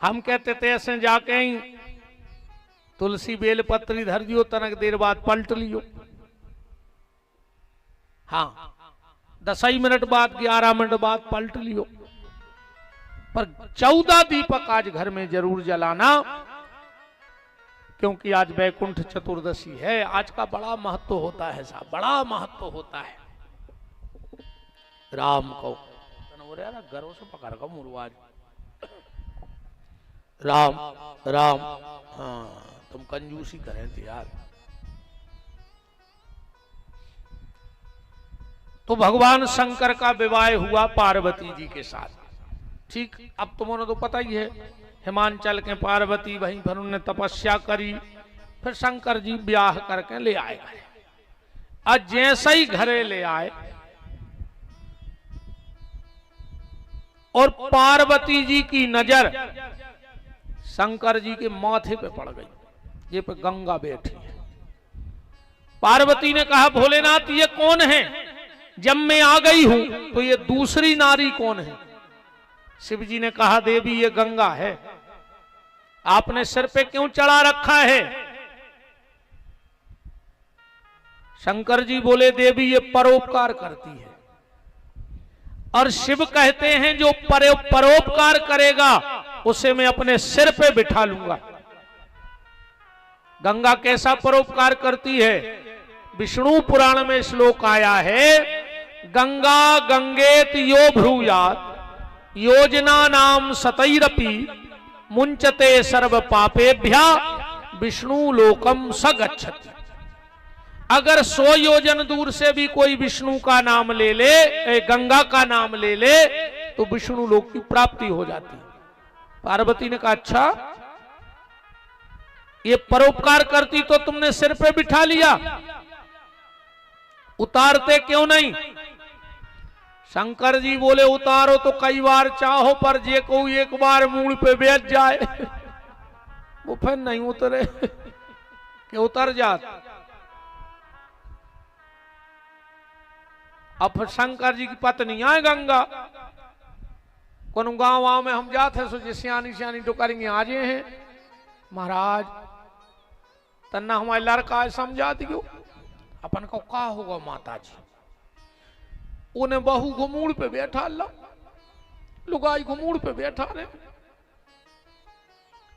हम कहते थे ऐसे जाके ही तुलसी बेल पत्री धर दियो, तनक देर बाद पलट लियो। हाँ 10 मिनट बाद 11 मिनट बाद पलट लियो, पर 14 दीपक आज घर में जरूर जलाना, क्योंकि आज वैकुंठ चतुर्दशी है। आज का बड़ा महत्व होता है साहब, बड़ा महत्व होता है। राम को घरों से पकड़ का मुरवाज, राम राम, हाँ तुम कंजूसी करें थे यार। तो भगवान शंकर का विवाह हुआ पार्वती जी के साथ। ठीक, अब तुम्हें तो पता ही है, हिमांचल के पार्वती वहीं पर उन्होंने तपस्या करी, फिर शंकर जी ब्याह करके ले आए घरे। आज जैसे ही घरे ले आए और पार्वती जी की नजर शंकर जी के माथे पे पड़ गई, ये पे गंगा बैठी है। पार्वती ने कहा भोलेनाथ ये कौन है, जब मैं आ गई हूं तो ये दूसरी नारी कौन है। शिव जी ने कहा देवी ये गंगा है, आपने सिर पे क्यों चढ़ा रखा है। शंकर जी बोले देवी ये परोपकार करती है, और शिव कहते हैं जो परोपकार करेगा उसे मैं अपने सिर पे बिठा लूंगा। गंगा कैसा परोपकार करती है, विष्णु पुराण में श्लोक आया है, गंगा गंगेत यो भ्रूयात योजना नाम सतैरपि मुंचते सर्व पापेभ्या विष्णु लोकम स गच्छति। अगर 100 योजन दूर से भी कोई विष्णु का नाम ले ले, गंगा का नाम ले ले, तो विष्णु लोक की प्राप्ति हो जाती है। पार्वती ने कहा अच्छा ये परोपकार करती तो तुमने सिर पे बिठा लिया, उतारते क्यों नहीं। शंकर जी बोले उतारो तो कई बार चाहो, पर जे को एक बार मूल पे बैठ जाए वो फिर नहीं उतरे कि उतर जात। अब शंकर जी की पत्नी आए गंगा, कौन गांव में हम जाते सो सियानी सियानी तो करेंगे आज हैं महाराज, तन्ना हमारे लड़का समझा दियो अपन को का होगा। माता जी उन्हें बहू घुमूड़ पे बैठा ला, लुगाई घुमूड़ पे बैठा रहे।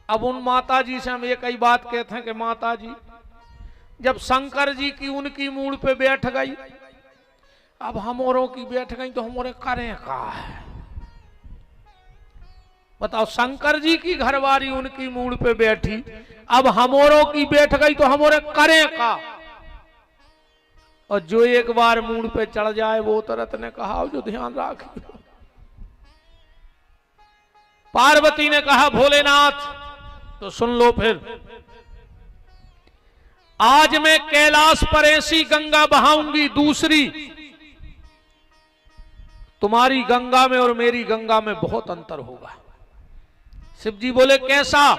अब उन माता जी से हम एक ही बात कहते हैं कि माता जी जब शंकर जी की उनकी मूड़ पे बैठ गई, अब हमोरों की बैठ गई तो हमोरे करें का है। बताओ शंकर जी की घरवारी उनकी मूड़ पे बैठी, अब हमोरों की बैठ गई तो हमोरे करें का। और जो एक बार मूड पे चढ़ जाए वो तुरंत ने कहा जो ध्यान रखिए। पार्वती ने कहा भोलेनाथ तो सुन लो फिर, आज मैं कैलाश पर ऐसी गंगा बहाऊंगी दूसरी, तुम्हारी गंगा में और मेरी गंगा में बहुत अंतर होगा। शिव जी बोले कैसा।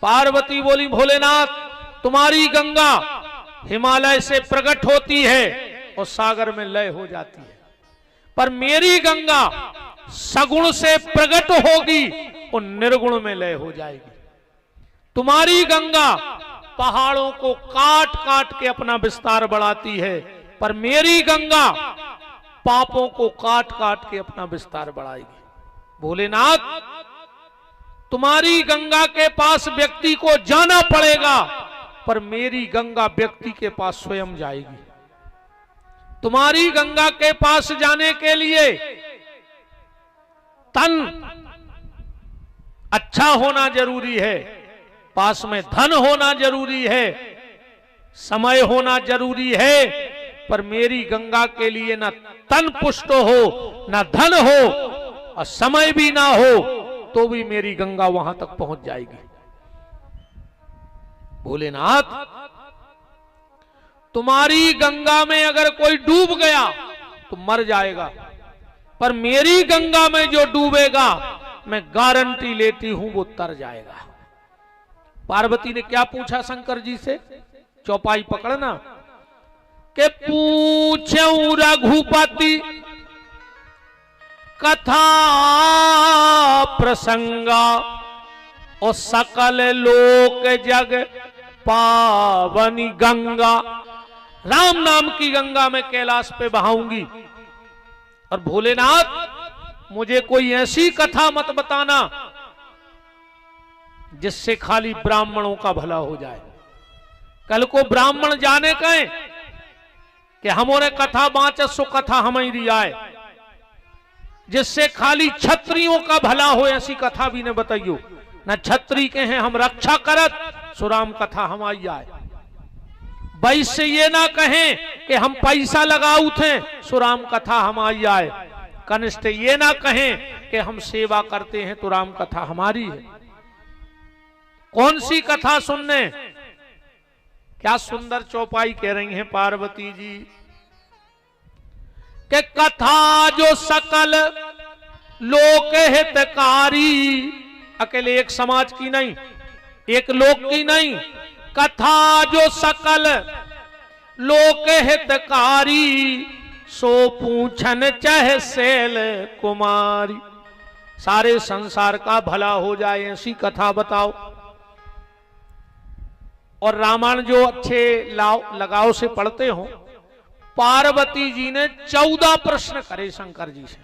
पार्वती बोली भोलेनाथ तुम्हारी गंगा हिमालय से प्रकट होती है और सागर में लय हो जाती है, पर मेरी गंगा सगुण से प्रकट होगी और निर्गुण में लय हो जाएगी। तुम्हारी गंगा पहाड़ों को काट काट के अपना विस्तार बढ़ाती है, पर मेरी गंगा पापों को काट काट के अपना विस्तार बढ़ाएगी। भोलेनाथ तुम्हारी गंगा के पास व्यक्ति को जाना पड़ेगा, पर मेरी गंगा व्यक्ति के पास स्वयं जाएगी। तुम्हारी गंगा के पास जाने के लिए तन अच्छा होना जरूरी है, पास में धन होना जरूरी है, समय होना जरूरी है, पर मेरी गंगा के लिए ना तन पुष्ट हो, ना धन हो और समय भी ना हो, तो भी मेरी गंगा वहां तक पहुंच जाएगी। भोलेनाथ तुम्हारी गंगा में अगर कोई डूब गया तो मर जाएगा, पर मेरी गंगा में जो डूबेगा मैं गारंटी लेती हूं वो तर जाएगा। पार्वती ने क्या पूछा शंकर जी से, चौपाई पकड़ना, के पूछूं रघुपति कथा प्रसंगा और सकल लोक जग पावनी गंगा, राम नाम की गंगा मैं कैलाश पे बहाऊंगी। और भोलेनाथ मुझे कोई ऐसी कथा मत बताना जिससे खाली ब्राह्मणों का भला हो जाए। कल को ब्राह्मण जाने कहें कि हमारे कथा बाँच सो कथा हमें दी आए, जिससे खाली क्षत्रियों का भला हो, ऐसी कथा भी ने बताइयो। न छत्री के हैं हम रक्षा करत, सुराम कथा हमारी आए। वैश्य ये ना कहें कि हम पैसा लगाऊ थे, सुराम कथा हमारी आए। कनिष्ठ ये ना कहें कि हम सेवा करते हैं, तो राम कथा हमारी है। कौन सी कथा सुनने? क्या सुंदर चौपाई कह रही हैं पार्वती जी कि कथा जो सकल लोक हितकारी, अकेले एक समाज की नहीं, एक लोक की नहीं, कथा जो सकल लोक हितकारी, सो पूछन चह सेल कुमारी। सारे संसार का भला हो जाए ऐसी कथा बताओ। और रामायण जो अच्छे लगाव से पढ़ते हो, पार्वती जी ने 14 प्रश्न करे शंकर जी से।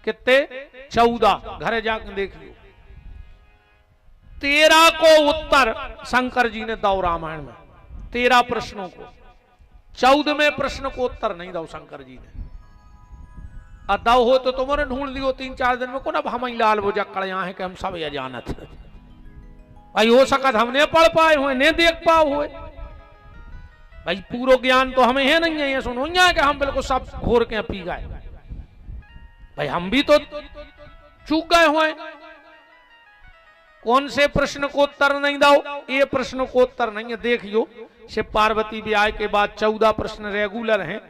कितने? 14। घर जाकर देख लो। 13 को उत्तर शंकर जी ने दो रामायण में, 13 प्रश्नों को। 14वें प्रश्न को उत्तर नहीं दो शंकर जी ने। अदाव हो तो तुमने ढूंढ लियो 3-4 दिन में। को ना हम लाल वो जक्कड़ यहाँ है कि हम सब अजानत है भाई। हो सकत हमने पढ़ पाए हुए, ने देख पाओ हुए भाई। पूरा ज्ञान तो हमें है नहीं है। ये सुनो कि हम बिल्कुल सब घोर के पी गए भाई। हम भी तो चूक गए हुए। कौन से प्रश्न को उत्तर नहीं दो? ये प्रश्न को उत्तर नहीं है। देखियो शिव पार्वती ब्याह के बाद 14 प्रश्न रेगुलर हैं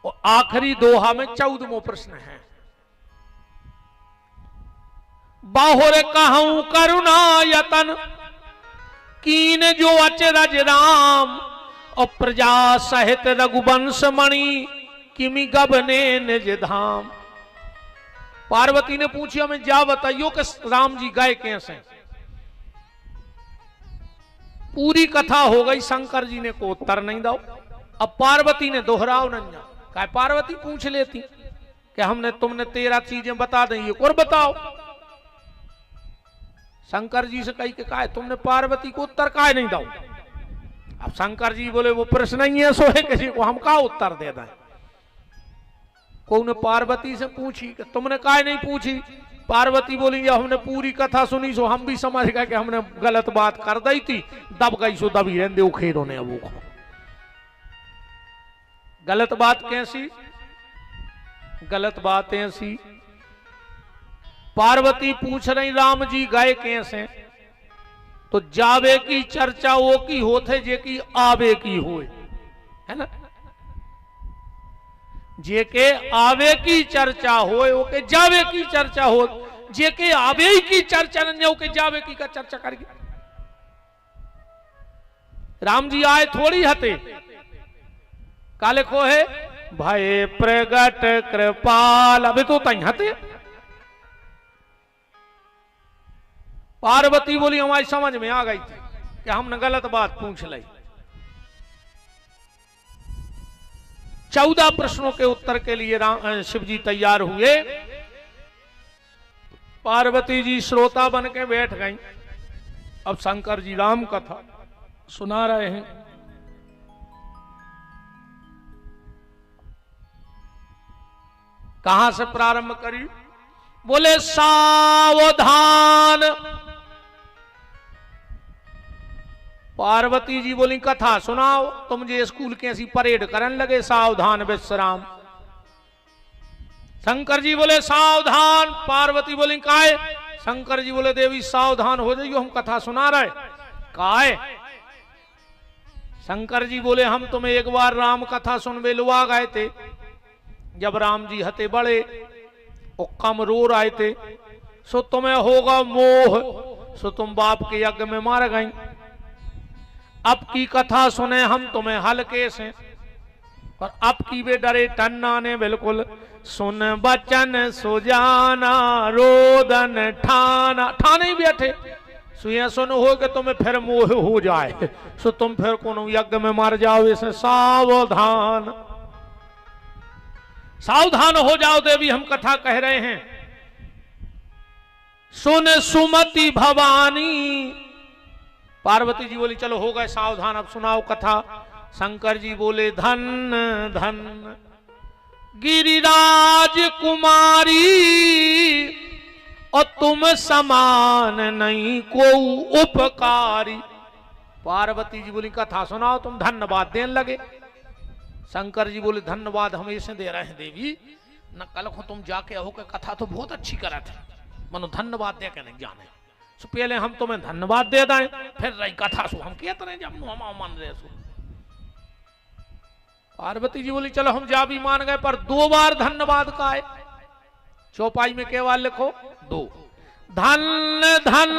और आखिरी दोहा में 14वां प्रश्न है। बाहुर कहूं करुणा यतन, कीन जो अचरज राम, और प्रजा सहित रघुवंश मणि, किमि गबने निज धाम। पार्वती ने पूछी हमें जा बताइयो कि राम जी गए कैसे। पूरी कथा हो गई, शंकर जी ने को उत्तर नहीं दो। अब पार्वती ने दोहराओ नहीं। कहा पार्वती पूछ लेती कि हमने तुमने 13 चीजें बता दी और बताओ। शंकर जी से कही कि कहा तुमने पार्वती को उत्तर काहे नहीं दो। अब शंकर जी बोले वो प्रश्न ही है, सो है किसी को हम का उत्तर दे दें। को ने पार्वती से पूछी कि तुमने काहे नहीं पूछी। पार्वती बोली हमने पूरी कथा सुनी, सो हम भी समझ गए कि हमने गलत बात कर दी थी, दब गई सो दबी रहने दो खेरों ने। वो गलत बात कैसी? गलत बात ऐसी, पार्वती पूछ रही राम जी गए कैसे, तो जावे की चर्चा वो की होते जे की आवे की होए, है ना। जे के आवे की चर्चा होए वो के जावे की चर्चा हो, जे के आवे की चर्चा न हो के जावे की का चर्चा करके। राम जी आए थोड़ी हते, काले को है भय प्रगट कृपाल, अबे तो तई हते। पार्वती बोली हमारी समझ में आ गई थी कि हमने गलत बात पूछ ली। 14 प्रश्नों के उत्तर के लिए शिव जी तैयार हुए। पार्वती जी श्रोता बन के बैठ गई। अब शंकर जी राम कथा सुना रहे हैं। कहां से प्रारंभ करी? बोले सावधान। पार्वती जी बोली कथा सुनाओ। तुम मुझे स्कूल के ऐसी परेड करने लगे, सावधान विश्राम। शंकर जी बोले सावधान। पार्वती बोली काहे? शंकर जी बोले देवी सावधान हो जाइयो, हम कथा सुना रहे। काहे? शंकर जी बोले हम तुम्हें एक बार राम कथा सुनवे लुआ गए थे, जब राम जी हते बड़े और कम रो रहे थे, सो तुम्हें होगा मोह, सो तुम बाप के यज्ञ में मार गई। अब की कथा सुने हम तुम्हें हल्के से, और अब की वे डरे टन्ना ने बिल्कुल। सुन बचन सुजाना रो गोवर्धन ठाना, ठाने ही बैठे सो ऐसा न हो कि तुम्हें फिर मोह हो जाए सो तुम फिर कोनो यज्ञ में मर जाओ, इसे सावधान सावधान हो जाओ देवी, हम कथा कह रहे हैं। सुन सुमति भवानी, पार्वती जी बोली चलो हो गए सावधान, अब सुनाओ कथा। शंकर जी बोले धन धन गिरिराज कुमारी, और तुम समान नहीं को उपकारी। पार्वती जी बोली कथा सुनाओ, तुम धन्यवाद देने लगे। शंकर जी बोले धन्यवाद हम ऐसे दे रहे हैं देवी, न कल को तुम जाके हो के कथा तो बहुत अच्छी करा थे, मनो धन्यवाद दे के नहीं जाने सो पहले हम तुम्हें धन्यवाद दे दें, फिर रही कथा सो हम कहते रहे जब हम मान रहे सो। पार्वती जी बोली चलो हम जा भी मान गए, पर 2 बार धन्यवाद का है। चौपाई में केवल लिखो 2, धन धन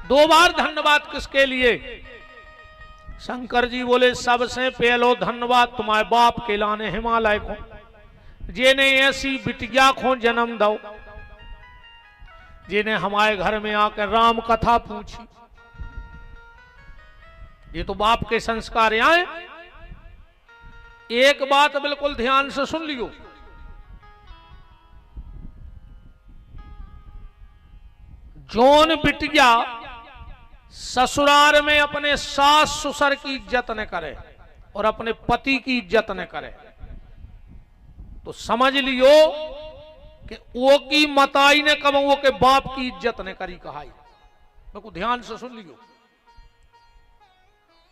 2 बार धन्यवाद किसके लिए? शंकर जी बोले सबसे पहलो धन्यवाद तुम्हारे बाप के लाने हिमालय को, जिन्हें ऐसी बिटिया को जन्म दो, जिन्हें हमारे घर में आकर राम कथा पूछी। ये तो बाप के संस्कार आए। एक बात बिल्कुल ध्यान से सुन लियो, जोन बिटिया ससुराल में अपने सास ससुर की इज्जत न करे और अपने पति की इज्जत न करे, तो समझ लियो कि वो की मताई ने कब वो के बाप की इज्जत ने करी कहाई। बिल्कुल ध्यान से सुन लियो,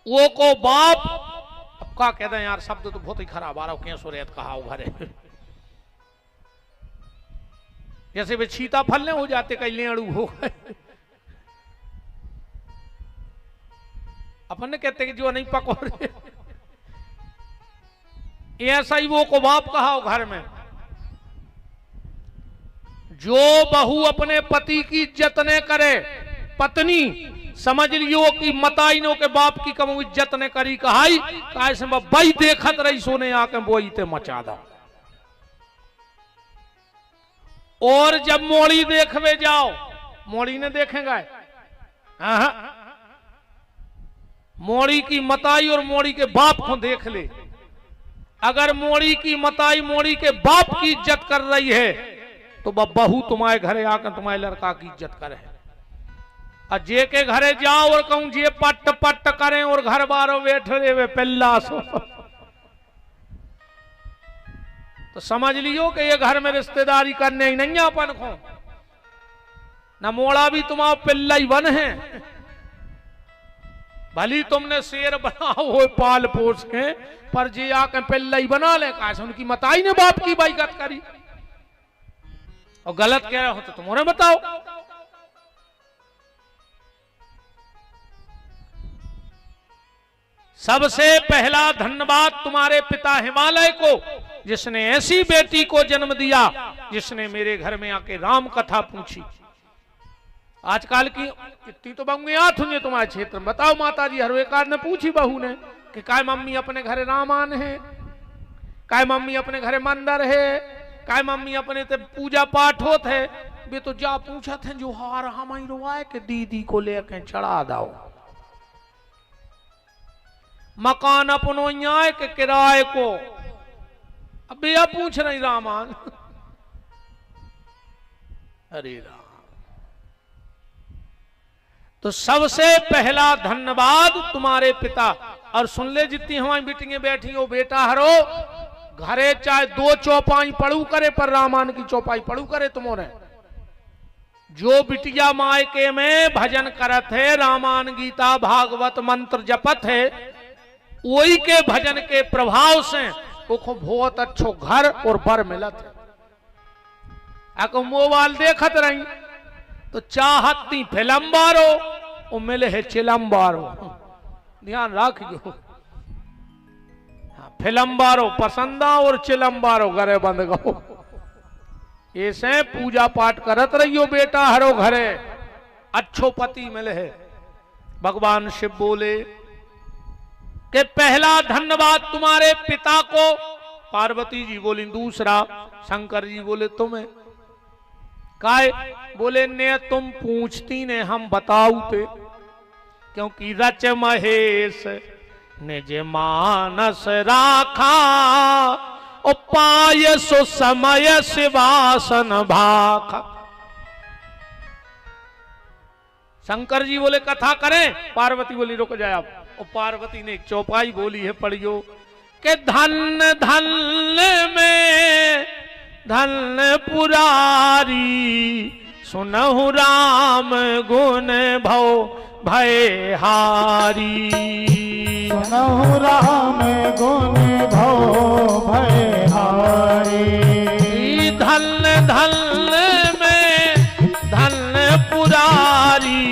वो को बाप, अब क्या कहते हैं यार, शब्द तो बहुत ही खराब आ रहा हो, कैसे रेत कहा घरे जैसे वे छीता फलने हो जाते, कहीं लेड़ू हो गए। अपन ने कहते कि जो नहीं पकोड़े, ऐसा ही वो को बाप कहा हो घर में। जो बहू अपने पति की इज्जत न करे, पत्नी समझ लियो कि मताइनों के बाप की कम इज्जत ने करी कहाई, कैसे बई देखत रही सोने आके बोई ते मचा दा। और जब मोड़ी देखवे जाओ, मोड़ी ने देखेगा, मोड़ी की मताई और मोड़ी के बाप को देख ले। अगर मोड़ी की मताई मोड़ी के बाप की इज्जत कर रही है तो बहू तुम्हारे घरे आकर तुम्हारे लड़का की इज्जत करे। और जे के घरे जाओ और कहूं जे पट पट करें और घर बारो बैठे वे पिल्ला सो, तो समझ लियो कि ये घर में रिश्तेदारी करने ही नहीं अपन को। न मोड़ा भी तुम्हारा पिल्ला ही बन है, भली तुमने शेर बनाओ हो पाल पोस के, पर जे आके पिल्ला ही बना ले, कैसे उनकी मताई ने बाप की बाइकत करी। और गलत कह रहे हो तो तुम उन्हें बताओ। सबसे पहला धन्यवाद तुम्हारे पिता हिमालय को, जिसने ऐसी बेटी को जन्म दिया जिसने मेरे घर में आके राम कथा पूछी। आजकल की इतनी तो बंगुआ थी तुम्हारे क्षेत्र में, बताओ माता जी हर एक ने पूछी बहू ने कि काय मम्मी अपने घरे रामान है, काय मम्मी अपने घरे मंदिर है, काय मम्मी अपने ते पूजा पाठ होत है। वे तो जा पूछा थे जो हार हम रोवाए के दीदी को लेके चढ़ा दाओ, मकान अपनो आए के किराए को। अब भैया पूछ रही रामान अरे राम। तो सबसे पहला धन्यवाद तुम्हारे पिता। और सुन ले जितनी हमारी बेटियां बैठी हो, बेटा हरो घरे चाहे 2 चौपाई पढ़ू करे, पर रामायण की चौपाई पढ़ू करे तुम्हारे। जो बिटिया मायके में भजन करत है, रामायण गीता भागवत मंत्र जपत है, वही के भजन के प्रभाव से उसको बहुत अच्छो घर और बर मिलत है। अको मोबाइल देखत रही तो चाहती फिल्म बारो वो मिले है चिलम बारो। ध्यान रखियो, फिल्म बारो पसंद आओ और चिलम बारो घरे बंद गो। ऐसे पूजा पाठ करत रहियो बेटा हरो घरे, अच्छो पति मिले है। भगवान शिव बोले कि पहला धन्यवाद तुम्हारे पिता को। पार्वती जी बोली दूसरा, शंकर जी बोले तुम्हें। काय बोले ने तुम पूछती ने हम बताऊ ते, क्योंकि रच महेश निज मानस राखा, ओ पाय सो समय शिवासन भाखा। शंकर जी बोले कथा करें, पार्वती बोली रुक जाए आप। और पार्वती ने एक चौपाई बोली है, पढ़ियो के धन धन में धन पुरारी, सुनहु राम गुण भव भय हारी। सुनहु राम गुण भव भय हारी। धन धन में धन पुरारी,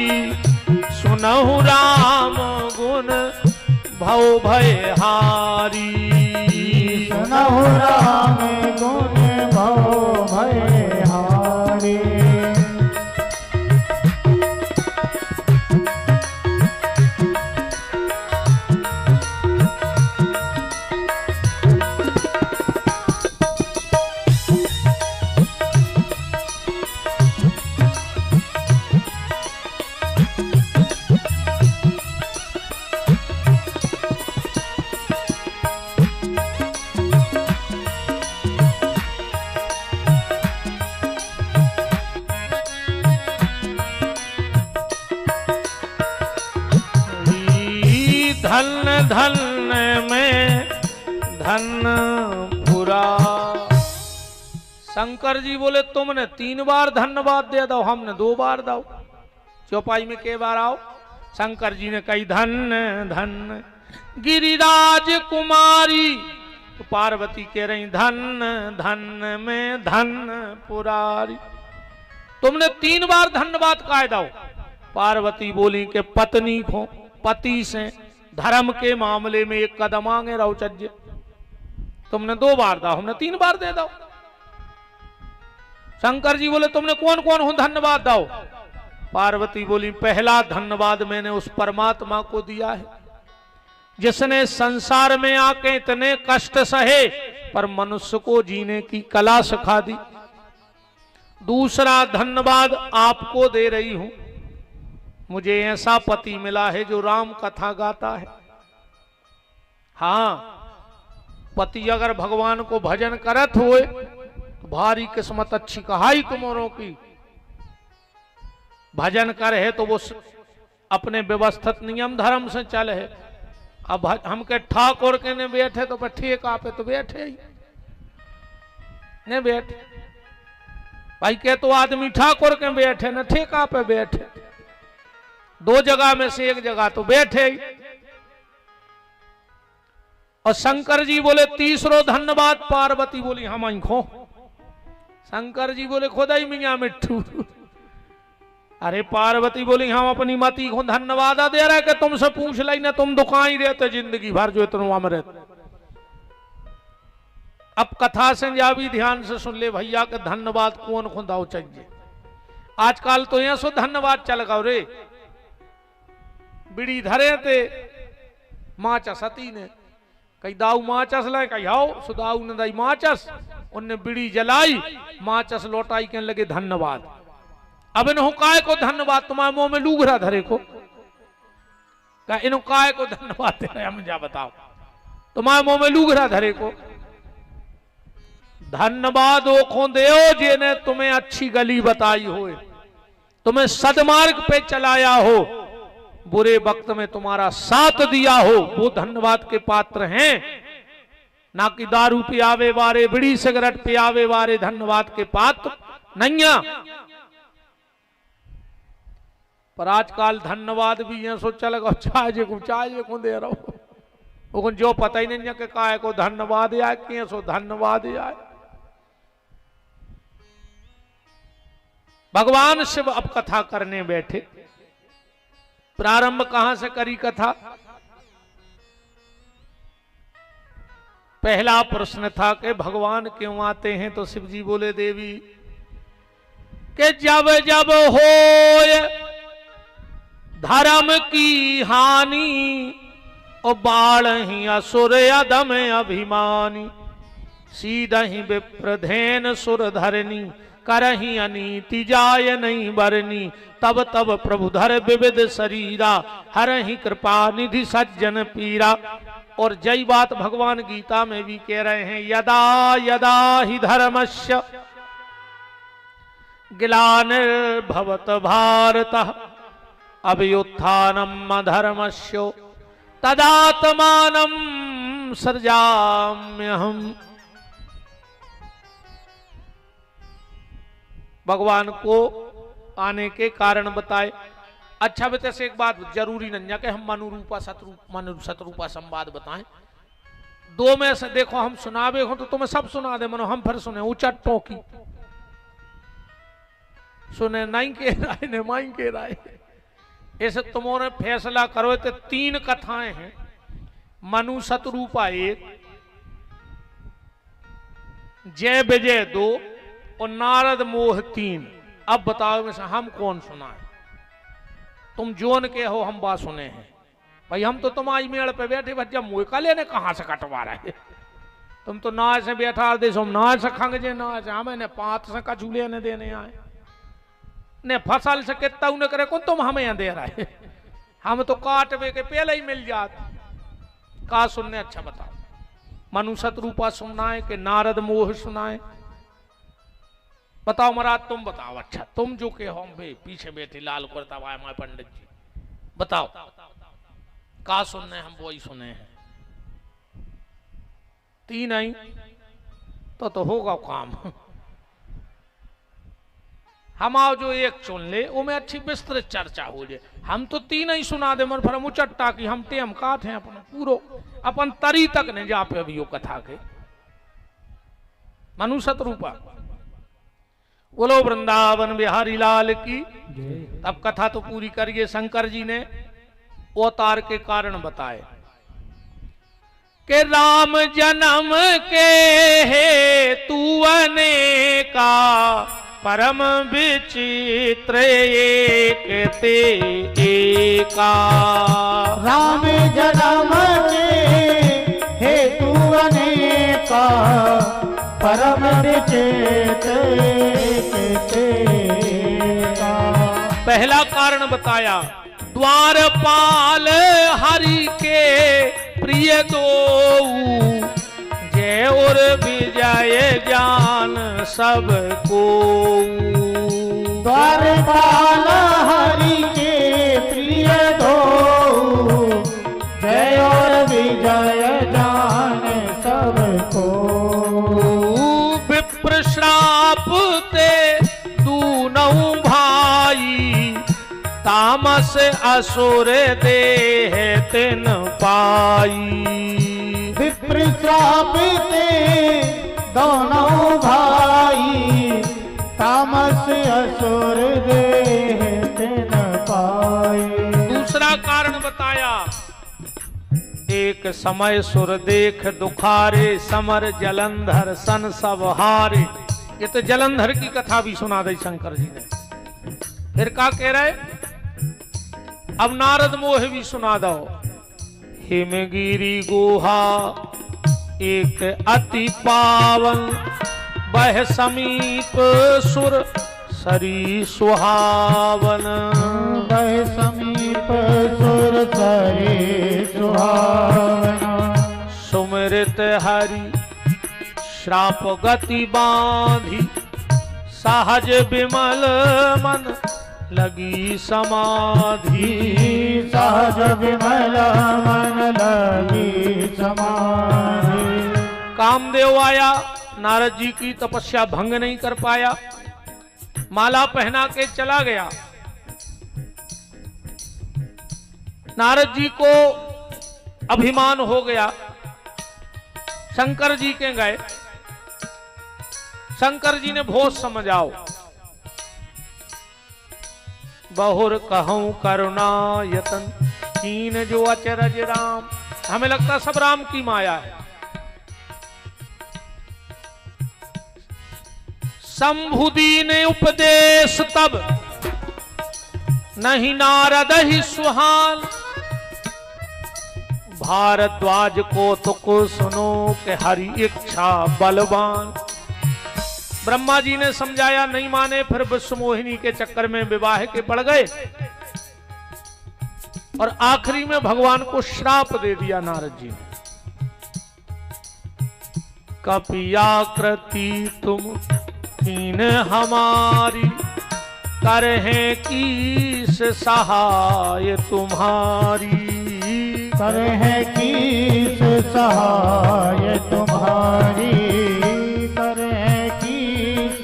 सुनहु राम गुण भव भय हारी। सुनहु राम गुण भव भय हारी। धन धन में धन पुरा। शंकर जी बोले तुमने 3 बार धन्यवाद दे दो, हमने 2 बार दो। चौपाई में के बार आओ? शंकर जी ने कही धन धन गिरिराज कुमारी, तो पार्वती कह रही धन धन में धन पुरारी। तुमने 3 बार धन्यवाद कह दो। पार्वती बोली के पत्नी को पति से धर्म के मामले में 1 कदम आगे रहो चज्जे। तुमने 2 बार दो, हमने 3 बार दे दो। शंकर जी बोले तुमने कौन कौन हो धन्यवाद दो? पार्वती बोली पहला धन्यवाद मैंने उस परमात्मा को दिया है जिसने संसार में आके इतने कष्ट सहे पर मनुष्य को जीने की कला सिखा दी। दूसरा धन्यवाद आपको दे रही हूं, मुझे ऐसा पति मिला है जो राम कथा गाता है। हाँ, पति अगर भगवान को भजन करत हुए तो भारी किस्मत अच्छी कहाई तुम्हारों की। भजन कर है तो वो अपने व्यवस्थित नियम धर्म से चल है। अब हम के ठाकुर के ने बैठे तो ठेका पे तो बैठे ही ने बैठे भाई के तो आदमी ठाकुर के बैठे न ठेका पे बैठे, 2 जगह में से 1 जगह तो बैठे ही। और शंकर जी बोले तीसरो धन्यवाद। पार्वती बोली हम आंखों। शंकर जी बोले खुदाई मियां मिट्ठू। अरे पार्वती बोली हम अपनी मती को धन्यवाद दे रहे कि तुमसे पूछ लाई ना, तुम दुकान ही रहते जिंदगी भर जो इतना में रहते। अब कथा से जा भी ध्यान से सुन ले भैया के धन्यवाद कौन खुदाओ चाहिए। आजकल तो यहाँ सो धन्यवाद चल गो रे। बिड़ी धरे थे माचस हती ने कई दाऊ माचस लाए, कही आओ सुदाऊ ने दाई माचस, उनने बिड़ी जलाई माचस लौटाई कहने लगे धन्यवाद। अब इन काय को धन्यवाद, तुम्हारे मुंह में लूघरा धरे को इन काय को धन्यवाद दे रहे हम जा बताओ, तुम्हारे मुंह में लूघरा धरे को। धन्यवाद ओखों देओ जिन्हें तुम्हें अच्छी गली बताई हो, तुम्हें सदमार्ग पे चलाया हो, बुरे वक्त में तुम्हारा साथ दिया हो, वो धन्यवाद के पात्र हैं। ना कि दारू पियावे वारे बीड़ी सिगरेट पियावे वारे धन्यवाद के पात्र नहीं। पर आजकल धन्यवाद भी ये सोचा लगा चाय को दे रहा हूं, वो जो पता ही नहीं कि काय को धन्यवाद आए कि सो धन्यवाद आए। भगवान शिव अब कथा करने बैठे। प्रारंभ कहां से करी कथा? पहला प्रश्न था कि भगवान क्यों आते हैं, तो शिव जी बोले देवी कि जब जब होए धर्म की हानि, और बाढ़ ही असुर अधम अभिमानी, सीधा ही विप्रधेन सुर धरनी, करही अनीति जाय नहीं बरनी, तब तब प्रभु धर विविध शरीरा, हरहि कृपा निधि सज्जन पीरा। और जय बात भगवान गीता में भी कह रहे हैं, यदा यदा ही धर्मस्य ग्लानिर्भवत भारतः अभ्युत्थानम् अधर्मस्य तदात्मानं सृजाम्यहम्। भगवान को आने के कारण बताए। अच्छा बेटे से एक बात जरूरी नहीं कि हम मनुरूपा शतरूपा संवाद बताएं। दो में से देखो हम सुनावे हो तो तुम्हें सब सुना दे, मनो हम फिर सुने उचट्टों की सुने नहीं के राय ने माई के राय। ऐसे तुमने फैसला करो तो 3 कथाएं हैं, मनु शतरूपा 1, जय विजय 2 और नारद मोह 3। अब बताओ में से हम कौन सुना है? तुम जोन के हो हम बात सुने हैं भाई। हम तो तुम्हारी मेड़ पे बैठे भज्जा मुँह लेने कहां से कटवा रहे। तुम तो ना से बैठा दे हम ना से खंग जे ना से हमें ने 5 से कचूले ने देने आए ने फसल से कितना उन्हें करे कौन तुम हमें दे रहे। हम तो काटवे के पहले ही मिल जाते। का सुनने? अच्छा बताओ, मनु शतरूपा सुनाए कि नारद मोह सुनाए? बताओ महाराज, तुम बताओ। अच्छा तुम जो के हम भी पीछे बैठे लाल करता हुआ हमारे पंडित जी, बताओ का सुनने? हम वो ही सुने हैं। 3 आई तो होगा काम। हम आओ जो एक चुन ले वो में अच्छी विस्तृत चर्चा हो जाए। हम तो 3 ही सुना दे मन फिर मुचट्टा की हम टेम काट हैं अपन पूरो अपन तरी तक ने जा पे अभी कथा के। मनु शतरूपा बोलो वृंदावन बिहारी लाल की। अब कथा तो पूरी करिए। शंकर जी ने अवतार के कारण बताए कि राम जन्म के हेतु अनेका, परम विचित्र एक ते एका। राम जन्म के हेतु अनेका, परम विचित्र एक ते एका। पहला कारण बताया, द्वारपाल हरि के प्रिय दो, जय और विजय जान सबको। द्वारपाल हरि के प्रिय दो, जय और विजय जान सबको। विप्र श्राप ते दूनों भाई, तामस असुर देह तिन पाई। विप्र श्राप ते दोनों भाई, तामस असुर देह तिन पाई। दूसरा कारण बताया, एक समय सुर देख दुखारे, समर जलंधर सन सब हारे। ये तो जलंधर की कथा भी सुना दी शंकर जी ने। फिर क्या कह रहे? अब नारद मोह भी सुना दो। हिमगिरी गुहा एक अति पावन, बह समीप सुर सरी सुहावन। बह समीप सुर सरी सुहावन। सुमिरित हरि श्राप गति बांधी, सहज विमल मन लगी समाधि। सहज विमल मन लगी समाधि। कामदेव आया, नारद जी की तपस्या भंग नहीं कर पाया, माला पहना के चला गया। नारद जी को अभिमान हो गया, शंकर जी के गए। शंकर जी ने भोज समझाओ, बहुर कहूं करुणा यतन, कीन जो अचरज राम। हमें लगता सब राम की माया है। शंभुदी ने उपदेश तब, नहीं नारद ही सुहान। भारद्वाज को तो को सुनो कि हरि इच्छा बलवान। ब्रह्मा जी ने समझाया, नहीं माने, फिर विश्व मोहिनी के चक्कर में विवाह के पड़ गए और आखिरी में भगवान को श्राप दे दिया नारद जी ने। कपियाकृति तुम कीन हमारी, करहें कीस सहाय तुम्हारी। करहें कीस सहाय तुम्हारी, करहें कीस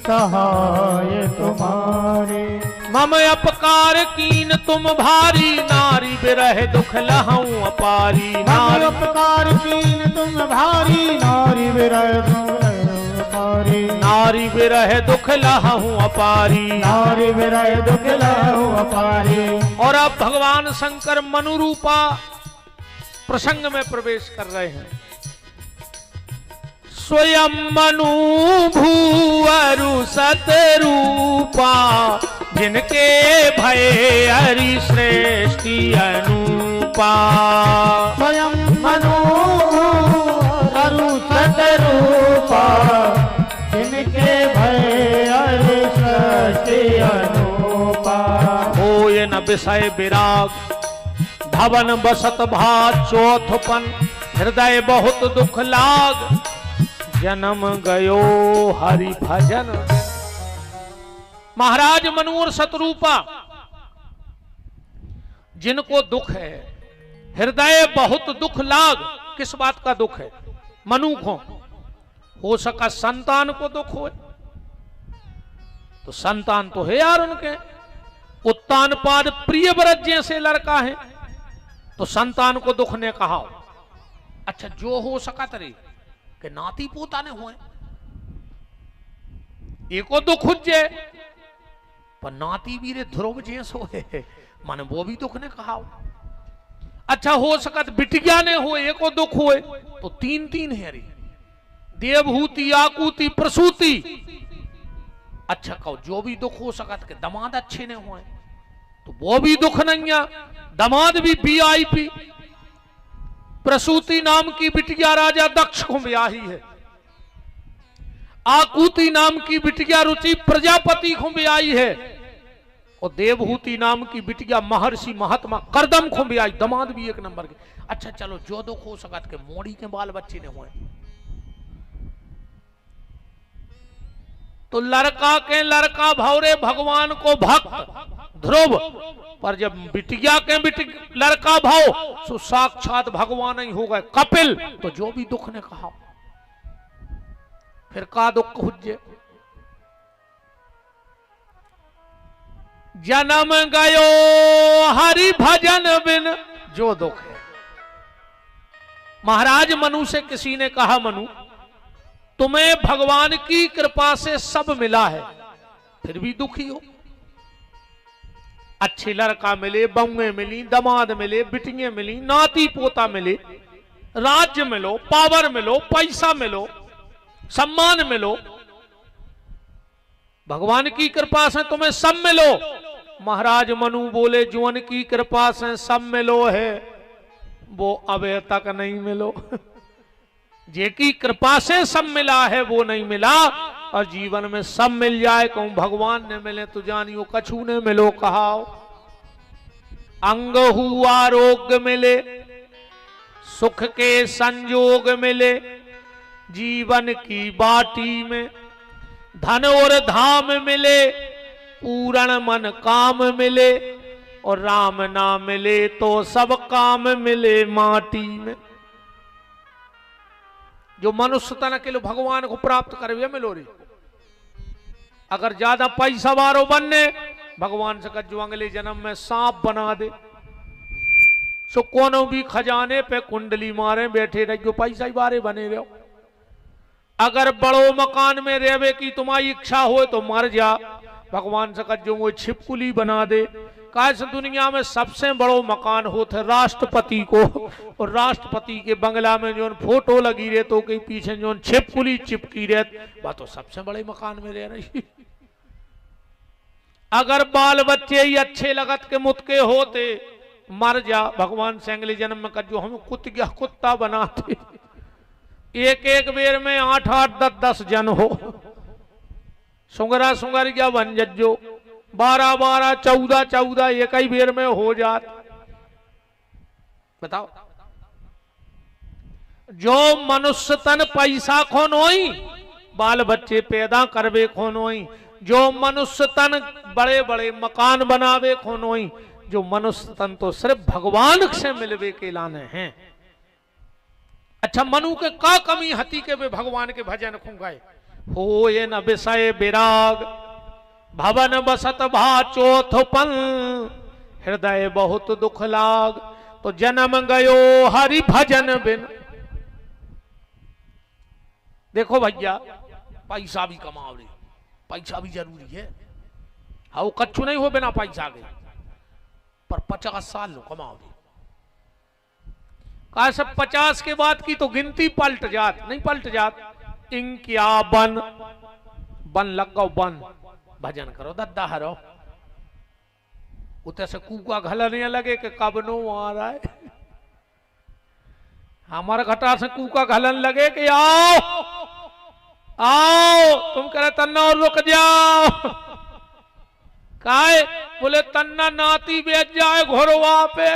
सहाय तुम्हारी। मम अपकार कीन तुम भारी, नारी बिरह दुख लहऊं अपारी। नारी अपकार कीन तुम भारी, नारी विरह तुम अपारी। नारी विरह दुख लहऊं अपारी। नारी विरह दुख लहऊं अपारी। और अब भगवान शंकर मनु रूपा प्रसंग में प्रवेश कर रहे हैं। स्वयं मनु भूअरु सतरूपा, जिनके भय हरि श्रेष्ठी अनुपा। स्वयं मनु भूअरु सतरूपा, जिनके भय हरि श्रेष्ठी अनुपा। होय न विषय विराग, भवन बसत भात चौथपन। हृदय बहुत दुख लाग, जन्म गयो हरि भजन। महाराज मनु और शतरूपा जिनको दुख है, हृदय बहुत दुख लाग। किस बात का दुख है? मनु को हो सका संतान को दुख हो, तो संतान तो है यार उनके। उत्तानपाद प्रिय व्रत जैसे लड़का है, तो संतान को दुख ने कहा। अच्छा, जो हो सका तरे कि नाती पोता ने हुए, एको दुख हुजे, पर नाती वीरे ध्रुव जैसो है, माने वो भी दुख ने कहा। अच्छा, हो सकत बिटिया ने हुए, एको दुख हुए, तो तीन तीन है रे, देवहूति, आकुति, प्रसूति। अच्छा कहो, जो भी दुख हो सकत के दमाद अच्छे ने हुए, तो वो भी दुख नहीं है। दमाद भी VIP। प्रसूति नाम की बिटिया राजा दक्ष को ब्याही है। आकुति नाम की बिटिया रुचि प्रजापति को ब्याही है। और देवहूति नाम की बिटिया महर्षि महात्मा करदम को ब्याही। दमाद भी एक नंबर के। अच्छा चलो, जो दुख हो सकत के मोड़ी के बाल बच्चे ने हुए, तो लड़का के लड़का भौरे भगवान को भक्त ध्रुव, पर जब बिटिया के लड़का भाव, सो साक्षात भगवान ही हो गए कपिल। तो जो भी दुख ने कहा, फिर का दुख हुजे। जन्म गयो हरि भजन बिन, जो दुख है। महाराज मनु से किसी ने कहा, मनु तुम्हें भगवान की कृपा से सब मिला है, फिर भी दुखी हो। अच्छे लड़का मिले, बहुएं मिली, दमाद मिले, बिटियां मिली, नाती पोता मिले, राज्य मिलो, पावर मिलो, पैसा मिलो, सम्मान मिलो, भगवान की कृपा से तुम्हें सब मिलो। महाराज मनु बोले, जुअन की कृपा से सब मिलो है, वो अबे तक नहीं मिलो। जे की कृपा से सब मिला है वो नहीं मिला। और जीवन में सब मिल जाए, कहूं भगवान ने मिले तो जानियो कछु ने मिलो कहाओ। अंग हुआ आरोग्य मिले, सुख के संजोग मिले, जीवन की बाटी में धन और धाम मिले, पूर्ण मन काम मिले, और राम ना मिले तो सब काम मिले माटी में। जो मनुष्य तन के लिए भगवान को प्राप्त करे मिलो रे। अगर ज्यादा पैसा वारो बनने, भगवान से कह जो अगले जन्म में सांप बना दे, सो कोनो भी खजाने पे कुंडली मारे बैठे रह, जो पैसा ही बारे बने रहो। अगर बड़ो मकान में रहवे की तुम्हारी इच्छा हो तो मर जा, भगवान से कह जो वो छिपकुली बना दे। कैसे दुनिया में सबसे बड़ो मकान होते राष्ट्रपति को, और राष्ट्रपति के बंगला में जो फोटो लगी रहे तो के पीछे जो छिपकुली चिपकी रहे, वह तो सबसे बड़े मकान में रह रही। अगर बाल बच्चे ही अच्छे लगत के मुतके होते, मर जा, भगवान से अगले जन्म में कर जो हम कुत्ता बनाते, एक एक बेर में 8-8 10-10 जन हो, सुंगरा सुंगर क्या बन जज्जो 12 12 14 14 एक ही बेर में हो जात। बताओ जो मनुष्य तन पैसा खोन होई बाल बच्चे पैदा करवे खोन होई, जो मनुष्य तन बड़े बड़े मकान बनावे खोन होई, जो मनुष्य तन तो सिर्फ भगवान से मिलवे के लाने हैं। अच्छा मनु के का कमी हती के वे भगवान के भजन खुंगाए हो ये न विषय विराग भवन बसत भा चौथपन हृदय बहुत दुख लाग तो जन्म गयो हरि भजन बिन। देखो भैया पैसा भी कमाओ रे, पैसा भी जरूरी है, हाँ वो कच्चू नहीं हो बिना पैसा के, पर 50 साल लो कमाओ रे। कहा सब 50 के बाद की तो गिनती पलट जात, नहीं पलट जात। इंक्या बन बन लग गो बन भजन करो दद्दा हरो उते से कूका घलने लगे कि कब नो आ रहा है। हमारे घटा से कूका घलन लगे कि आओ आओ, तुम करे तन्ना और रुक जाओ। काहे बोले तन्ना नाती बेच जाए घोरवा पे।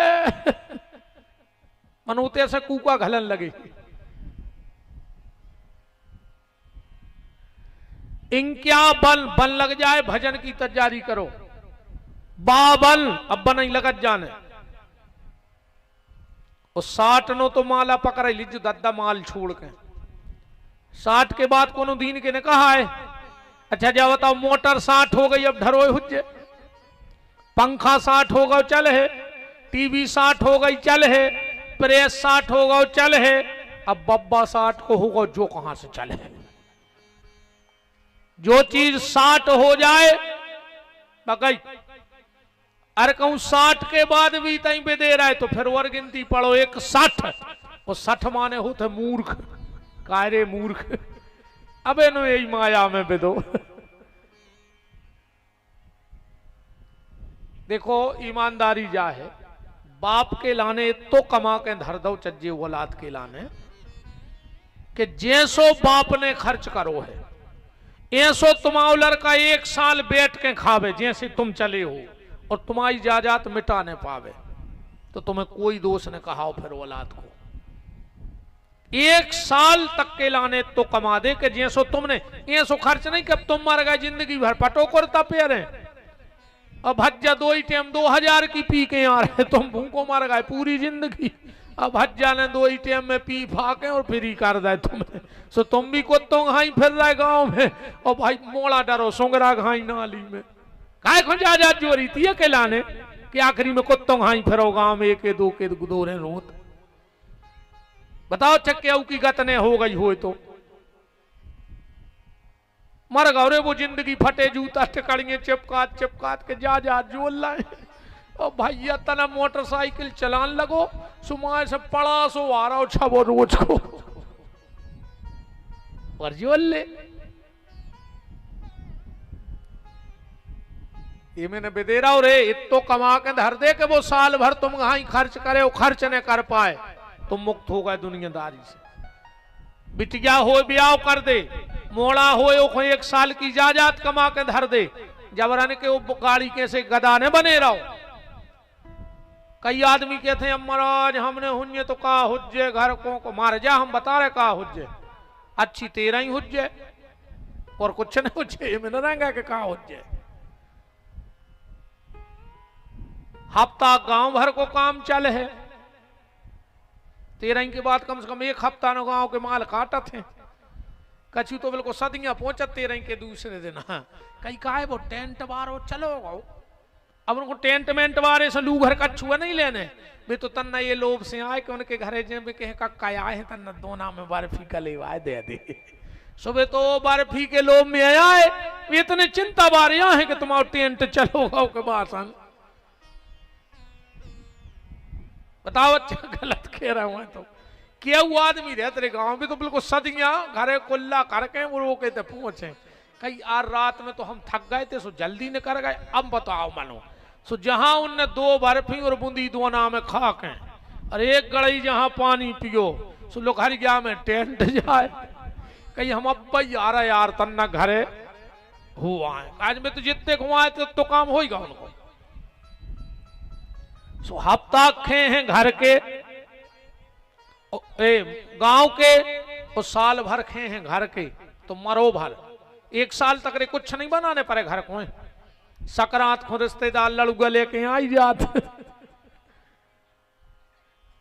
मनूते से कूका घलन लगे। इंक्या बन बन लग जाए भजन की तैयारी करो। बाबल अब नहीं लगत जाने। और 60 नो तो माला पकड़ लीजिए दद्दा माल छोड़ के। 60 के बाद कोनो दीन के ने कहा है। अच्छा जा बताओ मोटर 60 हो गई अब ढरोए हुज्जे, पंखा 60 हो गए चल है, टीवी 60 हो गई चल है, प्रेस 60 हो गए चल है, अब बब्बा 60 को होगा जो कहां से चल है। जो चीज 60 हो जाए बकई अरे कहूं 60 के बाद भी तई पे दे रहा है तो फिर और गिनती पढ़ो एक 60 और 60 माने होते मूर्ख। कायरे मूर्ख अबे नो यही माया में बेदो। देखो ईमानदारी जा है बाप के लाने तो कमा के धर दो चज्जे औलाद के लाने कि जैसो बाप ने खर्च करो है ऐसो तुम्हारा लड़का 1 साल बैठ के खावे जैसे तुम चले हो और तुम्हारी जायदाद मिटा नहीं पावे तो तुम्हें कोई दोष न कहा फिर औलाद को। 1 साल तक के लाने तो कमा दे कि जैसो तुमने ऐसो खर्च नहीं कि अब तुम मर गए जिंदगी भर पटो करता पे रहे। अब हज्जा 2 ही टाइम 2000 की पी के आ रहे तुम भूखो मर गए पूरी जिंदगी। अब हज्जा ने 2 ही टाइम में पी फाके और फिर ही कर दे तुम्हें। सो तुम भी कुत्तों घाई फिर रहे गांव में और भाई मोड़ा डरो सुंगरा घाई नाली में काय खो जा जोरी थी के लाने कि आखिरी में कुत्तों घाई फिरो गांव में 1 2 के दोरे रोत। बताओ चक्के की गतने हो गई हो तो मर गौरे वो जिंदगी फटे जूता टिकड़िए चिपकात चिपकात के जा जोल लाए। और भैया तना मोटरसाइकिल चलान लगो सुमाए से पड़ा सो आ रहा छबो रोज को और जोल ले। ये मैंने बेदेरा रे इतो कमा के धर दे के वो साल भर तुम कहां खर्च करे वो खर्च न कर पाए तुम मुक्त हो गए दुनियादारी से। बिटिया हो ब्याह कर दे मोड़ा हो 1 साल की जायदाद कमा के धर दे जबरन के वो गाड़ी कैसे गदा ने बने रहो। कई आदमी कहते हैं महाराज हमने हुन्ये तो का हुज्जे घर को मार जा हम बता रहे का हुज्जे अच्छी 13 ही हुज्जे और कुछ नहीं हुज्जे में रहेंगे कि का हुज्जे। हफ्ता गांव भर को काम चल है 13 के बाद कम से कम 1 हफ्ता न गांव के माल काटत हैं। कछु तो बिल्कुल सदियां पहुंचत 13 के दूसरे दिन। हाँ कई का है वो टेंट बारो चलो गो अब उनको टेंट मेंट बारे से लू घर कछुआ नहीं लेने वे तो तन्ना ये लोभ से आए कि उनके घरे जे कहे का आए हैं तन्ना दोना में बर्फी का लेवाए दे दे। सुबह तो बर्फी के लोभ में आया है वे इतने चिंता बारे हैं कि तुम्हारा टेंट चलो गाओ के बासन। बताओ अच्छा गलत कह रहा हूं तो क्या वो आदमी रहते रे गांव में तो बिल्कुल सदियां घरे कुल्ला करके वो कहते पहुंचे कई आज रात में तो हम थक गए थे सो जल्दी न कर गए। अब बताओ मानो सो जहां उनने 2 बर्फी और बूंदी दोना में खा के और 1 गड़ई जहां पानी पियो सो लोग हर गया में टेंट जाए कहीं हम अब यार तन्ना घरे हुआ है। आज में तो जितने घुमाए तो काम होगा उनको। सो हफ्ता खे हैं घर के गांव के और साल भर खे हैं घर के, तो मरो भर 1 साल तक रे कुछ नहीं बनाने पड़े घर को। सकरात को रिश्तेदार लड़ुआ लेके आई जाते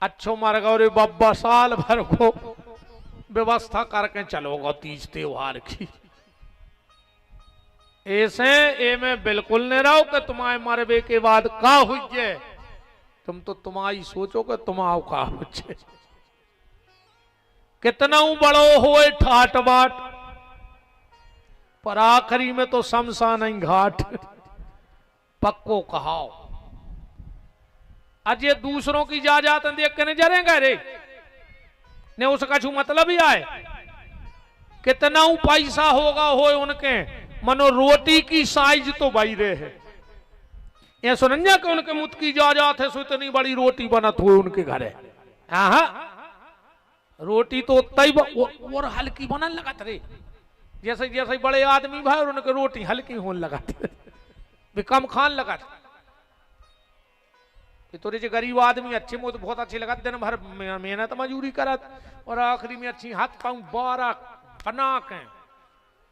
अच्छो मर गौरे बब्बा साल भर को व्यवस्था करके चलोगा तीज त्योहार की। ऐसे ए में बिल्कुल नहीं रहो कि तुम्हारे मरबे के बाद का हुई, तुम तो तुम्हारी सोचो कि तुम्हारा का हुई। कितना बड़ो होए ठाट बाट, पर आखिरी में तो शमशान नहीं घाट पक्को कहाओ। आज ये दूसरों की जायदाद देख के नहीं जरेंगे रे, ने उसका छू मतलब ही आए। कितना पैसा होगा हो उनके, मनो रोटी की साइज तो भाई रहे है। ये सुनंजा के उनके मुत की जायदाद है, सो इतनी बड़ी रोटी बनत हो उनके घर है। हाँ रोटी तो तई और हल्की बनने लगा रे, जैसे जैसे बड़े आदमी भाई और उनके रोटी हल्की होने लगा भी कम खान लगा। तो जो गरीब आदमी अच्छे मुझे बहुत अच्छे लगा, दिन भर मेहनत मजूरी करत और आखिरी में अच्छी हाथ पाँव 12 बना के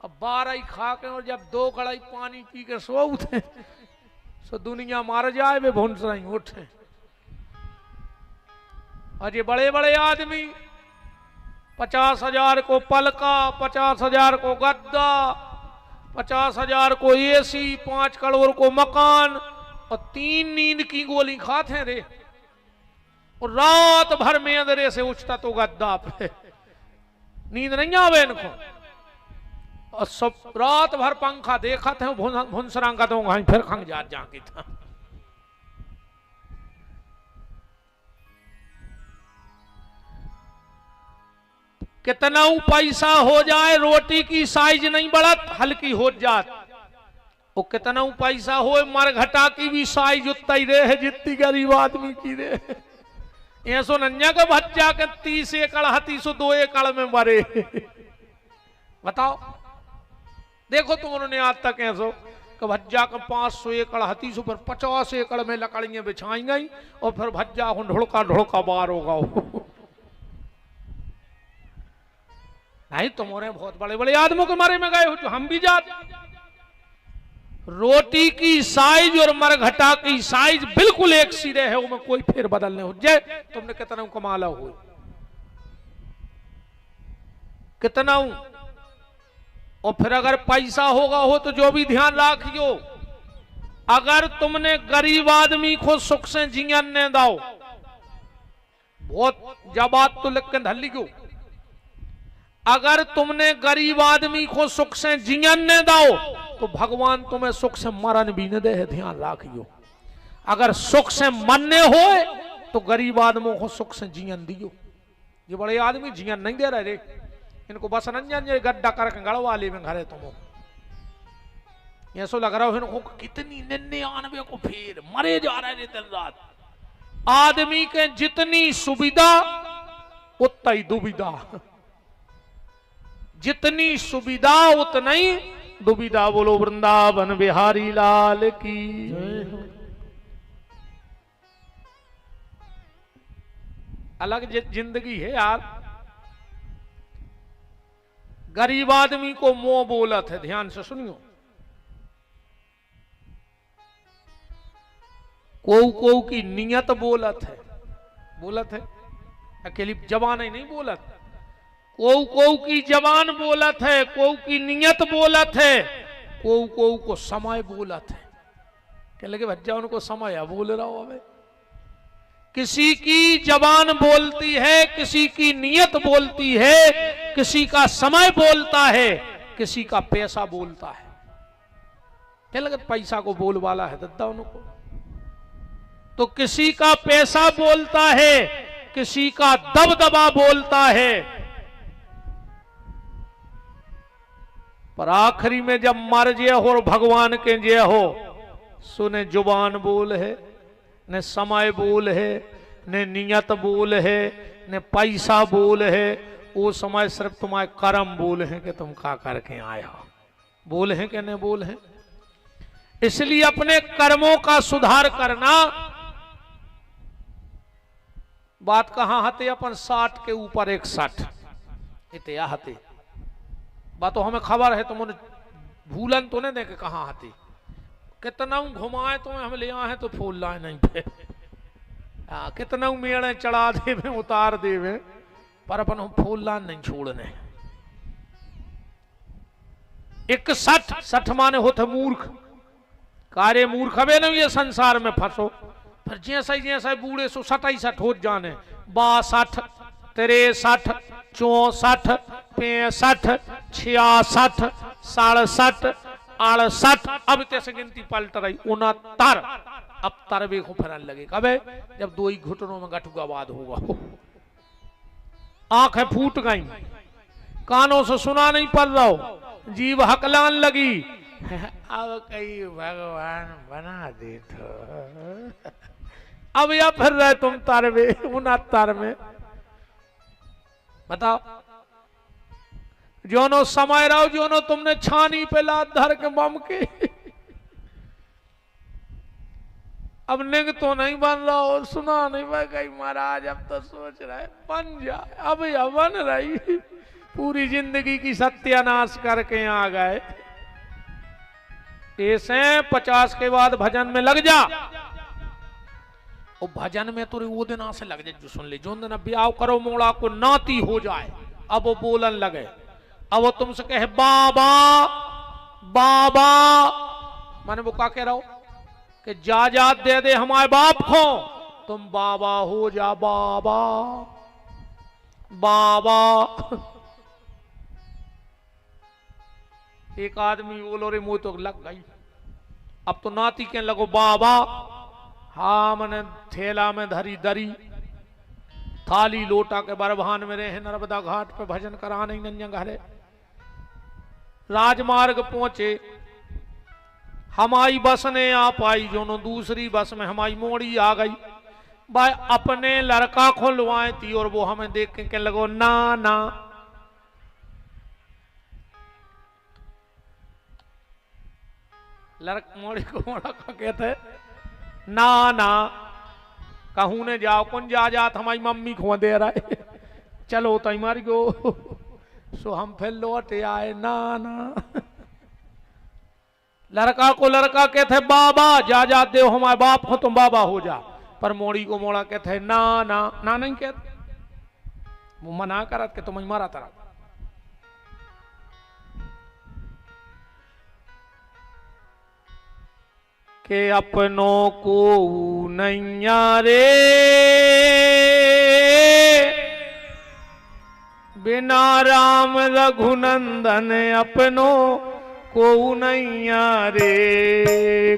अब 12 ही खा के और जब 2 कड़ाई पानी पी के सो उठे सो दुनिया मार जाए वे भुनसा ही उठे। और ये बड़े बड़े आदमी 50,000 को पलका, 50,000 को गद्दा, 50,000 को एसी, 5 करोड़ को मकान और 3 नींद की गोली खाते हैं रे। और रात भर में अंदर से उठता तो गद्दा पे नींद नहीं आवे इनको, और सब रात भर पंखा देखा थे भुनसरा का तो वहीं फिर खंग जाके था। कितना पैसा हो जाए रोटी की साइज नहीं बढ़त, हल्की हो जात। वो कितना पैसा हो मरघटा की भी साइज उतना ही रहे जितनी गरीब आदमी की रहे। ऐसो नन्या का बच्चा के 30 एकड़ हती सो 2 एकड़ में मरे। बताओ देखो तुम उन्होंने आज तक ऐसो कि भज्जा का 500 एकड़ हती सो पर 50 एकड़ में लकड़ियां बिछाई गई और फिर भज्जा को ढुड़का ढुड़का बार होगा। नहीं तुम्हारे बहुत बड़े बड़े आदमियों के मारे में गए हो जो हम भी जाते। रोटी की साइज और मरघटा की साइज बिल्कुल एक सी रहे हो, में कोई फेर बदल नहीं हो जाए। तुमने कितना कमाला हो कितना, और फिर अगर पैसा होगा हो तो जो भी ध्यान रखियो, अगर तुमने गरीब आदमी को सुख से जीवन ने दाओ, बहुत जबात तो लिख के धल्ली क्यों, अगर तुमने गरीब आदमी को सुख से जीवन ने दाओ तो भगवान तुम्हें सुख से मरण भी न दे, ध्यान रखियो। अगर सुख से मरने हो तो गरीब आदमों को सुख से जीवन दियो। ये बड़े आदमी जीवन नहीं दे रहे रे, इनको बस नंजन गड्ढा करके गड़वा ले में घरे तुम ऐसा लग रहा हो इनको कितनी 99 को फिर मरे जा रहे रे दिन रात। आदमी के जितनी सुविधा उतना ही दुविधा, जितनी सुविधा उतना ही दुविधा। बोलो वृंदावन बिहारी लाल की। अलग जिंदगी है यार। गरीब आदमी को मोह बोलत है, ध्यान से सुनियो। को की नियत बोलत है, अकेली जबान ही नहीं बोलत। को की जबान बोलत है, को की नियत बोलत है, को समय बोलत है। कह लगे भज्जा उनको समय बोल रहा हो। किसी की जबान बोलती है, किसी की नियत बोलती है, किसी का समय बोलता है, किसी का पैसा बोलता है। क्या लगे पैसा को बोल वाला है दद्दा उनको, तो किसी का पैसा बोलता है, किसी का दबदबा बोलता है। पर आखिरी में जब मर जे हो और भगवान के जे हो, सुने जुबान बोल है, ने समय बोल है, ने नियत बोल है, ने पैसा बोल है। वो समय सिर्फ तुम्हारे कर्म बोल है कि तुम का करके आए हो। बोल हैं कि नहीं बोल हैं। इसलिए अपने कर्मों का सुधार करना। बात कहां हते अपन 60 के ऊपर 61 इतिया हते। बात तो हमें खबर है, तुमने भूलन तो नहीं देखे कहां हते। कितना घुमाए तुम्हें हम ले आए तो फूल लाए नहीं पे। कितना मेड़े चढ़ा देवे उतार देवे, पर अपन हम फूल लान नहीं छोड़ने। 61 माने होते मूर्ख। कार्य मूर्ख हवे नहीं ये संसार में फंसो। फिर जैसा जैसा बूढ़े सो 67 हो जाने, 62, 63, 64, 65, 66, 67, 68, अब तैसे गिनती पलट रही 69। अब तरबे को फरन लगे कबे जब 2 ही घुटनों में गठुगाबाद होगा। आंखें फूट गई, कानों से सुना नहीं पड़ रहा, जीव हकलान लगी। अब कहीं भगवान बना दे तो अब या फिर रहे तुम तरबे 69 में। बताओ जोनो समय रहो, जोनो तुमने छानी पे लात धर के बम के। अब निग तो नहीं बन रहा और सुना नहीं बन गई महाराज। अब तो सोच रहा है बन जाए, अब या बन रही। पूरी जिंदगी की सत्यानाश करके आ गए। ऐसे 50 के बाद भजन में लग जा। और भजन में तो वो दिन से लग जाए जो सुन ले। जो दिन ब्याह करो मोड़ा को नाती हो जाए, अब वो बोलन लगे। अब वो तुमसे कहे बाबा बाबा, माने वो क्या कह रहा हो कि जा दे दे हमारे बाप को, तुम बाबा हो जा। बाबा बाबा। एक आदमी बोलो रे मुंह तो लग गई। अब तो नाती के लगो बाबा। हाँ मैंने थैला में धरी दरी, थाली लोटा के बरभान में रहे नर्मदा घाट पे भजन कराने नंजा घरे। राजमार्ग पहुंचे, हमारी बस ने आ पाई। जो दूसरी बस में हमारी मोड़ी आ गई। भाई अपने लड़का खुलवाए थी और वो हमें देख के लगो ना ना। मोड़ी को मोड़ा का कहते ना ना, कहूं ने जाओ कौन जा जात हमारी मम्मी को दे रहा है। चलो तो हमारी गो। सो हम फिर लौट आए ना ना। लड़का को लड़का कहते बाबा, जा दे हमारे बाप को तुम बाबा हो जा। पर मोड़ी को मोड़ा कहते ना ना ना नहीं कहते। वो मना करत के तुम मारा तरह। के अपनों को नैया रे बिना राम रघुनंदन, अपनों को नैया रे।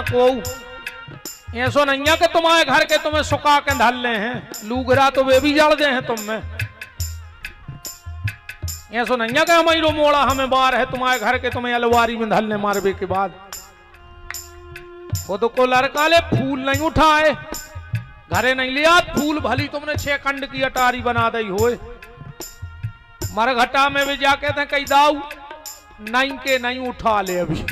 को ऐसो नैया के तुम्हारे घर के तुम्हें सुखा के धल्ले हैं। लूगरा तो वे भी जड़ दे हैं तुम में। ऐसो नैया के हमारी मोड़ा हमें बार है तुम्हारे घर के तुम्हें अलवारी में धलने मारवे के बाद। खुद को लड़का ले फूल नहीं उठाए, घरे नहीं लिया फूल। भली तुमने 6 खंड की अटारी बना दी होए। मरघटा में भी जाके थे कई दाऊ नहीं के नहीं उठा ले। अभी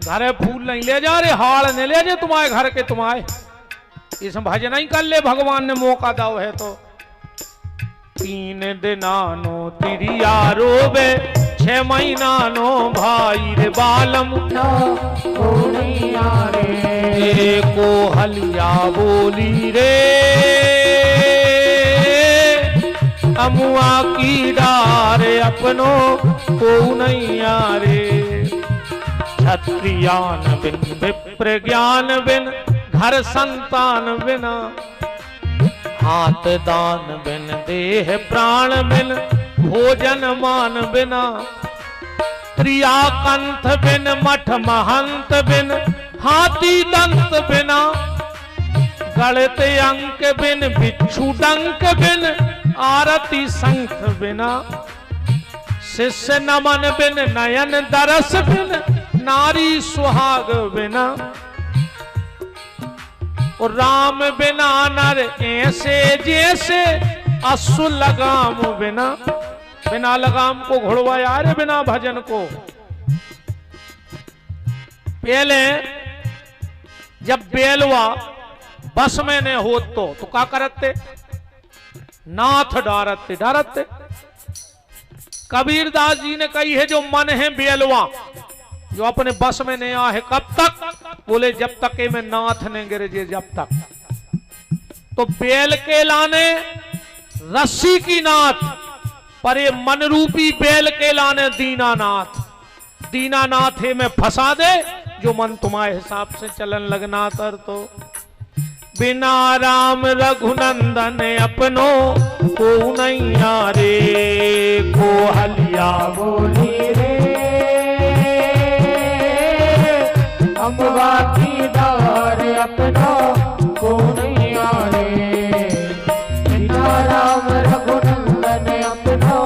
घरे फूल नहीं ले जा रे, हाड़ नहीं ले जा तुम्हारे घर के तुम्हारे। इसमें भजन नहीं कर ले, भगवान ने मौका दाओ है तो। 3 दिनानो तिरिया रोबे, 6 महीनानो भाई रे बालम रे। को हलिया बोली रे अमुआ की डारे, अपनों को नैया रे। क्षत्रियान बिन विप्र ज्ञान बिन, घर संतान बिना। हाथ दान बिन देह प्राण बिन, भोजन मान बिना। त्रिया कंठ बिन मठ महंत बिन, हाथी दंत बिना। गढ़ते अंक बिन बिच्छू डंक बिन आरती शंख बिना शिष्य नमन बिन नयन दरस बिन नारी सुहाग बिना और राम बिना नर ऐसे जैसे अश्व लगाम बिना। बिना लगाम को घुड़वाया रे बिना भजन को। पहले जब बेलवा बस में ने हो तो क्या करते, नाथ डारते डारते। कबीरदास जी ने कही है जो मन है बेलवा, जो अपने बस में नहीं आ है, कब तक? बोले जब तक में नाथ ने गिरजे, जब तक। तो बेल के लाने रस्सी की नाथ, पर ये मन रूपी बेल के लाने दीनानाथ। दीनानाथ है में फंसा दे, जो मन तुम्हारे हिसाब से चलन लगना तर। तो बिना राम रघुनंदन अपनो को नैया रे, को हलिया बोली रे अम्बा की डार अपना को नैया रे, बिना राम रघुनंदन अपना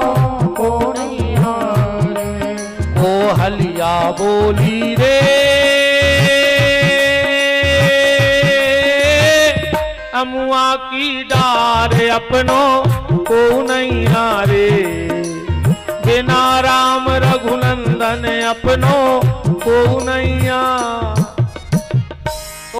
को नैया रे। को हलिया बोली रे अमुआ की डार अपनों को नैया रे, बिना राम रघुनंदन अपनों को नैया।